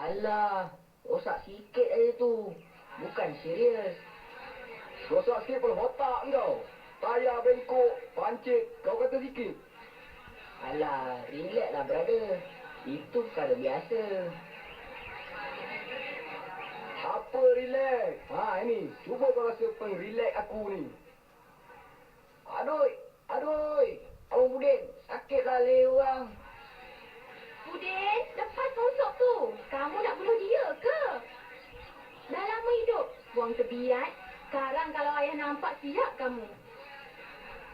Alah, rosak sikit aja tu. Bukan serius. Rosak sikit pun otak kau. Tayar bengkok, pancit, kau kata sikit. Alah, relax lah brother. Itu perkara biasa. Apa relax? Ini. Cuba kau rasa relax aku ni. Aduh. Abang Budin, sakit lah leher orang. Budin, lepas gosok tu. Kamu nak bunuh dia ke? Dah lama hidup, buang tebiat. Sekarang kalau ayah nampak siap kamu.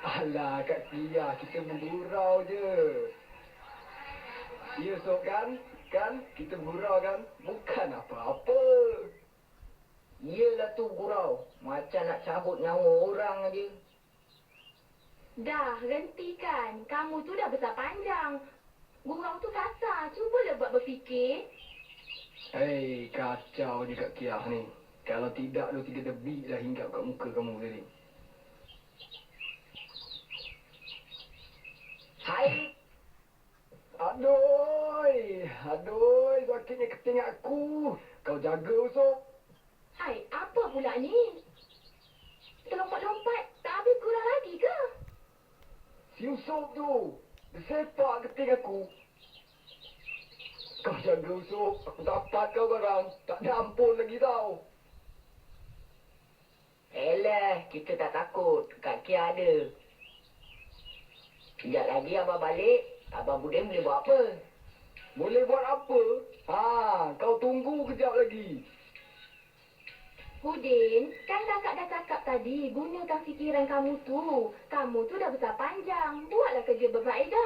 Alah, Kak Tia, kita bergurau je. Ya, Sob kan? Kan? Kita bergurau kan? Bukan apa-apa. Yelah tu gurau. Macam nak cabut nyawa orang aja. Dah, hentikan. Kamu tu dah besar panjang. Gurau tu kasar. Cubalah buat berfikir. Hei, kacau je Kak Kia ni. Kalau tidak, lu 3 debik dah hinggap kat muka kamu tadi. Hai. Aduh, sakitnya keting aku. Kau jaga, Sob. Hai, apa pula ni? Terlompat-lompat, tak habis gurau lagi ke? Si Sob tu. Dia sepak keting aku. Kau jaga, Sob. Aku dapat kau sekarang. Tak ada ampun lagi tau. Kita tak takut. Kak Kia ada. Sekejap lagi abang balik. Abang Budin boleh buat apa? Boleh buat apa? Kau tunggu kejap lagi. Budin, kan kakak dah cakap tadi, gunakan fikiran kamu tu. Kamu tu dah besar panjang. Buatlah kerja berfaedah.